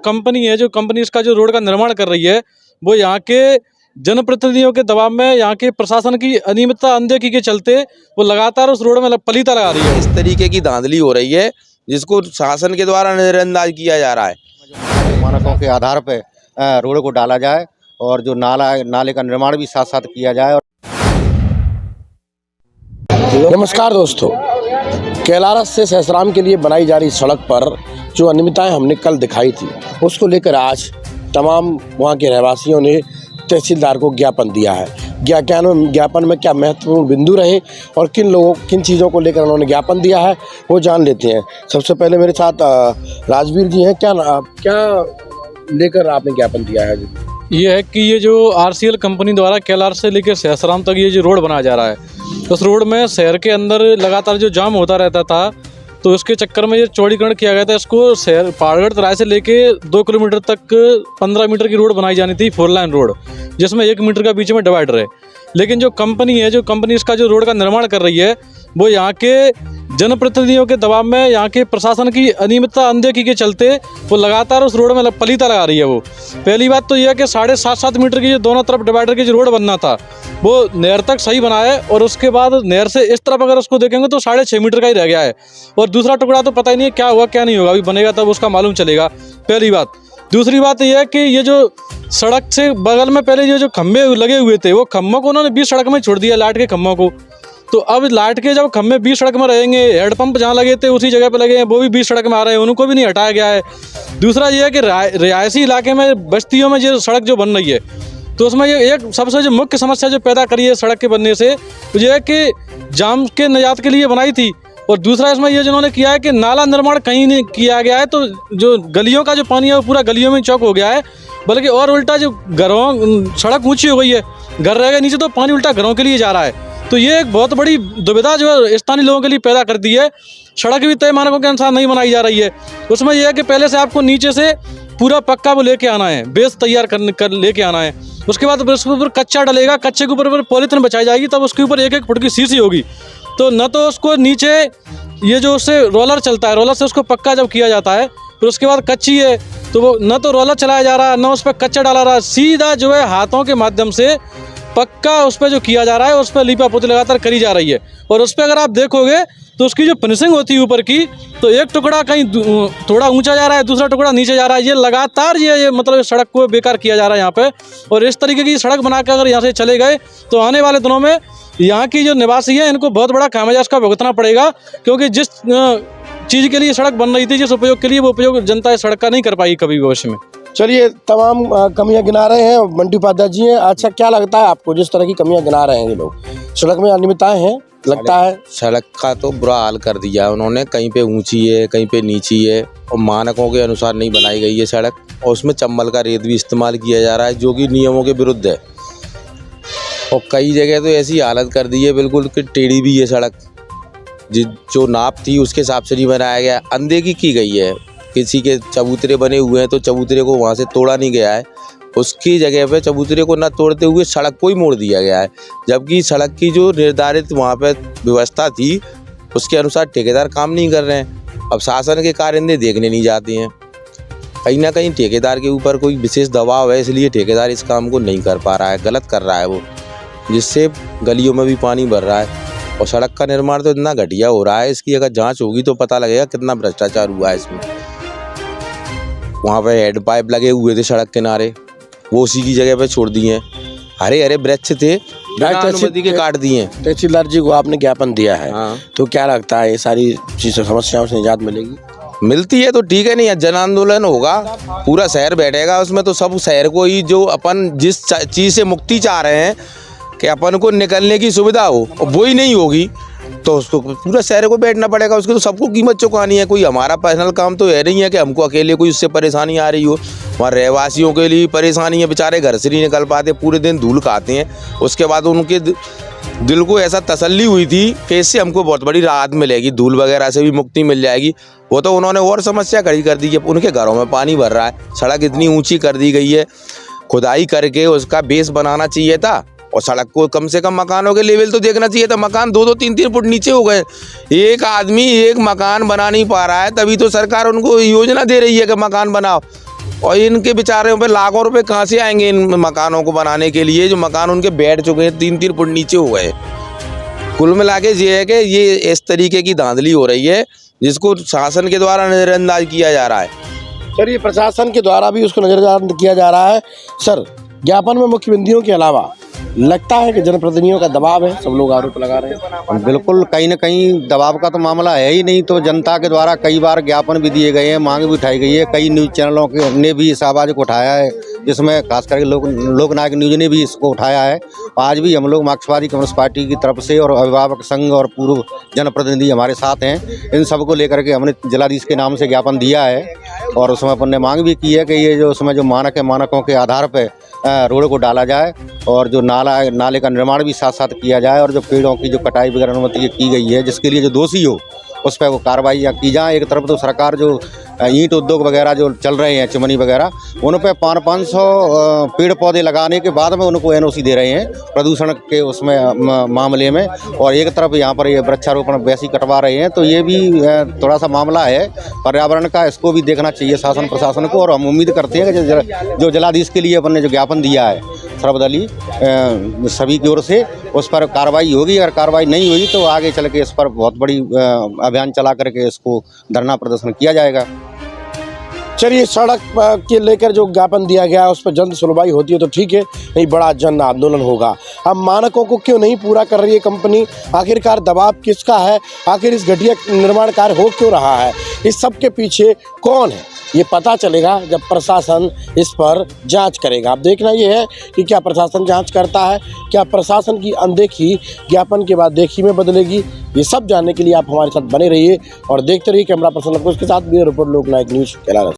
Company है, जो company इसका जो रोड का निर्माण कर रही है, वो यहाँ के जनप्रतिनिधियों के दबाव में, यहाँ के प्रशासन की अनियमितता अनदेखी के चलते वो लगातार उस रोड में पलीता लगा रही है। इस तरीके की धांधली हो रही है जिसको शासन के द्वारा नजरअंदाज किया जा रहा है। मानकों के आधार पर रोड को डाला जाए और जो नाले का निर्माण भी साथ साथ किया जाए। नमस्कार दोस्तों, कैलारस से सहसराम के लिए बनाई जा रही सड़क पर जो अनियमितताएं हमने कल दिखाई थी, उसको लेकर आज तमाम वहां के रहवासियों ने तहसीलदार को ज्ञापन दिया है। ज्ञापन में क्या महत्वपूर्ण बिंदु रहे और किन चीज़ों को लेकर उन्होंने ज्ञापन दिया है, वो जान लेते हैं। सबसे पहले मेरे साथ राजवीर जी हैं। क्या लेकर आपने ज्ञापन दिया है? ये है कि ये जो RCL कंपनी द्वारा कैलारस से लेकर सहसराम तक ये जो रोड बनाया जा रहा है, उस रोड में शहर के अंदर लगातार जो जाम होता रहता था, तो इसके चक्कर में ये चौड़ीकरण किया गया था। इसको शहर पहाड़गढ़ तराई से लेके 2 किलोमीटर तक 15 मीटर की रोड बनाई जानी थी, 4 लाइन रोड, जिसमें 1 मीटर का बीच में डिवाइडर है। लेकिन जो कंपनी है, जो कंपनी इसका जो रोड का निर्माण कर रही है, वो यहाँ के जनप्रतिनिधियों के दबाव में, यहाँ के प्रशासन की अनियमितता अनदेखी के चलते वो लगातार उस रोड में पलीता लगा रही है। वो पहली बात तो यह है कि 7.5 मीटर की जो दोनों तरफ डिवाइडर की जो रोड बनना था, वो नहर तक सही बना है, और उसके बाद नहर से इस तरफ अगर उसको देखेंगे तो 6.5 मीटर का ही रह गया है, और दूसरा टुकड़ा तो पता ही नहीं है क्या हुआ क्या नहीं होगा, अभी बनेगा तब उसका मालूम चलेगा। पहली बात। दूसरी बात यह है कि ये जो सड़क से बगल में पहले ये जो खम्भे लगे हुए थे, वो खम्भों को उन्होंने बीच सड़क में छोड़ दिया, लाइट के खम्भों को। तो अब लाइट के जब खम्भे बीच सड़क में रहेंगे, हेडपंप जहाँ लगे थे उसी जगह पे लगे हैं, वो भी बीच सड़क में आ रहे हैं, उनको भी नहीं हटाया गया है। दूसरा ये है कि रिहायशी इलाके में, बस्तियों में ये सड़क जो बन रही है, तो उसमें ये एक सबसे जो मुख्य समस्या जो पैदा करी है सड़क के बनने से, तो ये है कि जाम के निजात के लिए बनाई थी। और दूसरा इसमें ये जिन्होंने किया है कि नाला निर्माण कहीं नहीं किया गया है, तो जो गलियों का जो पानी है वो पूरा गलियों में चौक हो गया है, बल्कि और उल्टा जो घरों, सड़क ऊँची हो गई है, घर रह गए नीचे, तो पानी उल्टा घरों के लिए जा रहा है। तो ये एक बहुत बड़ी दुविधा जो है स्थानीय लोगों के लिए पैदा कर दी है। सड़क भी तय मानकों के अनुसार नहीं बनाई जा रही है। उसमें यह है कि पहले से आपको नीचे से पूरा पक्का वो लेके आना है, बेस तैयार कर लेके आना है। उसके बाद उसके ऊपर कच्चा डलेगा, कच्चे के ऊपर पॉलीथिन बचाई जाएगी, तब उसके ऊपर 1-1 फुट की सीसी होगी। तो न तो उसको नीचे ये जो उससे रोलर चलता है, रोलर से उसको पक्का जब किया जाता है, फिर उसके बाद कच्ची है, तो वो न तो रोलर चलाया जा रहा है, न उस पर कच्चा डाला रहा है, सीधा जो है हाथों के माध्यम से पक्का उस पर जो किया जा रहा है, उस पर लीपा पोती लगातार करी जा रही है। और उस पर अगर आप देखोगे तो उसकी जो फिनिशिंग होती है ऊपर की, तो एक टुकड़ा कहीं थोड़ा ऊंचा जा रहा है, दूसरा टुकड़ा नीचे जा रहा है। ये लगातार ये मतलब सड़क को बेकार किया जा रहा है यहाँ पे। और इस तरीके की सड़क बना कर अगर यहाँ से चले गए तो आने वाले दिनों में यहाँ की जो निवासी है, इनको बहुत बड़ा खामियाजा का भुगतना पड़ेगा, क्योंकि जिस चीज़ के लिए सड़क बन रही थी, जिस उपयोग के लिए, वो उपयोग जनता इस सड़क का नहीं कर पाएगी कभी भविष्य में। चलिए, तमाम कमियां गिना रहे हैं मंटू उपाध्याय जी हैं। अच्छा, क्या लगता है आपको, जिस तरह की कमियां गिना रहे हैं ये लोग, सड़क में अनियमितताएं हैं, लगता है? सड़क का तो बुरा हाल कर दिया है उन्होंने। कहीं पे ऊंची है, कहीं पे नीची है, और मानकों के अनुसार नहीं बनाई गई है सड़क, और उसमें चंबल का रेत भी इस्तेमाल किया जा रहा है, जो कि नियमों के विरुद्ध है। और कई जगह तो ऐसी हालत कर दी है बिल्कुल कि टेढ़ी भी है सड़क, जो नाप थी उसके हिसाब से नहीं बनाया गया, अनदेखी की गई है। किसी के चबूतरे बने हुए हैं तो चबूतरे को वहाँ से तोड़ा नहीं गया है, उसकी जगह पे चबूतरे को न तोड़ते हुए सड़क को ही मोड़ दिया गया है, जबकि सड़क की जो निर्धारित वहाँ पे व्यवस्था थी उसके अनुसार ठेकेदार काम नहीं कर रहे हैं। अब शासन के कारिंदे देखने नहीं जाते हैं, कहीं ना कहीं ठेकेदार के ऊपर कोई विशेष दबाव है, इसलिए ठेकेदार इस काम को नहीं कर पा रहा है, गलत कर रहा है वो, जिससे गलियों में भी पानी भर रहा है। और सड़क का निर्माण तो इतना घटिया हो रहा है, इसकी अगर जाँच होगी तो पता लगेगा कितना भ्रष्टाचार हुआ है इसमें। वहाँ पे हेड पाइप लगे हुए थे सड़क किनारे, वो उसी की जगह पे छोड़ दिए हैं। हरे हरे वृक्ष थे, अनुमति के काट दिए हैं। तहसीलदार जी को आपने ज्ञापन दिया है, हाँ। तो क्या लगता है ये सारी चीज़ों, समस्याओं से निजात मिलेगी? मिलती है तो ठीक है, नहीं जन आंदोलन होगा, पूरा शहर बैठेगा उसमें, तो सब शहर को ही, जो अपन जिस चीज़ से मुक्ति चाह रहे हैं कि अपन को निकलने की सुविधा हो, वो ही नहीं होगी, तो उसको पूरा शहर को बैठना पड़ेगा, उसको तो सबको कीमत चुकानी है। कोई हमारा पर्सनल काम तो है नहीं है कि हमको अकेले कोई उससे परेशानी आ रही हो, वहाँ रहवासियों के लिए परेशानी है, बेचारे घर से नहीं निकल पाते, पूरे दिन धूल खाते हैं। उसके बाद उनके दिल को ऐसा तसल्ली हुई थी कि इससे हमको बहुत बड़ी राहत मिलेगी, धूल वगैरह से भी मुक्ति मिल जाएगी, वो तो उन्होंने और समस्या खड़ी कर दी है। उनके घरों में पानी भर रहा है, सड़क इतनी ऊँची कर दी गई है, खुदाई करके उसका बेस बनाना चाहिए था, और सड़क को कम से कम मकानों के लेवल तो देखना चाहिए था। मकान 2-2, 3-3 फुट नीचे हो गए, एक आदमी एक मकान बना नहीं पा रहा है, तभी तो सरकार उनको योजना दे रही है कि मकान बनाओ। और इनके बेचारों पे लाखों रुपए कहाँ से आएंगे इन मकानों को बनाने के लिए, जो मकान उनके बैठ चुके हैं, 3-3 फुट नीचे हो गए। कुल मिला के ये है कि ये इस तरीके की धांधली हो रही है जिसको शासन के द्वारा नज़रअंदाज किया जा रहा है। सर, ये प्रशासन के द्वारा भी उसको नजरअंदाज किया जा रहा है। सर, ज्ञापन में मुख्य बिंदुओं के अलावा लगता है कि जनप्रतिनिधियों का दबाव है, सब लोग आरोप लगा रहे हैं। बिल्कुल, कहीं न कहीं दबाव का तो मामला है ही नहीं। तो जनता के द्वारा कई बार ज्ञापन भी दिए गए हैं, मांग भी उठाई गई है। कई न्यूज़ चैनलों के ने भी इस आवाज़ को उठाया है, जिसमें खास करके लोकनायक न्यूज़ ने भी इसको उठाया है। आज भी हम लोग मार्क्सवादी कम्युनिस्ट पार्टी की तरफ से और अभिभावक संघ और पूर्व जनप्रतिनिधि हमारे साथ हैं, इन सबको लेकर के हमने जिलाधीश के नाम से ज्ञापन दिया है। और उसमें अपन ने मांग भी की है कि ये जो उसमें जो मानक है, मानकों के आधार पर रोड को डाला जाए और जो नाले का निर्माण भी साथ साथ किया जाए, और जो पेड़ों की जो कटाई वगैरह अनुमति की गई है, जिसके लिए जो दोषी हो उस पर वो कार्रवाई की जाए। एक तरफ तो सरकार जो ईंट उद्योग वगैरह जो चल रहे हैं, चिमनी वगैरह, उन पर 500 पेड़ पौधे लगाने के बाद में उनको NOC दे रहे हैं प्रदूषण के उसमें मामले में, और एक तरफ यहाँ पर ये वृक्षारोपण वैसी कटवा रहे हैं। तो ये भी थोड़ा सा मामला है पर्यावरण का, इसको भी देखना चाहिए शासन प्रशासन को। और हम उम्मीद करते हैं कि जो जिलाधीश के लिए अपन ने जो ज्ञापन दिया है सर्वदलीय सभी की ओर से, उस पर कार्रवाई होगी। अगर कार्रवाई नहीं हुई तो आगे चल के इस पर बहुत बड़ी अभियान चला करके इसको धरना प्रदर्शन किया जाएगा। चलिए, सड़क के लेकर जो ज्ञापन दिया गया है उस पर जल्द सुनवाई होती है तो ठीक है, नहीं बड़ा जन आंदोलन होगा। अब मानकों को क्यों नहीं पूरा कर रही है कंपनी, आखिरकार दबाव किसका है, आखिर इस घटिया निर्माण कार्य हो क्यों रहा है, इस सब के पीछे कौन है, ये पता चलेगा जब प्रशासन इस पर जांच करेगा। अब देखना ये है कि क्या प्रशासन जांच करता है, क्या प्रशासन की अनदेखी ज्ञापन के बाद देखी में बदलेगी। ये सब जानने के लिए आप हमारे साथ बने रहिए और देखते रहिए कैमरा पर्सन के साथ। ब्यूरो रिपोर्ट, लोकनायक न्यूज़, कैलारस।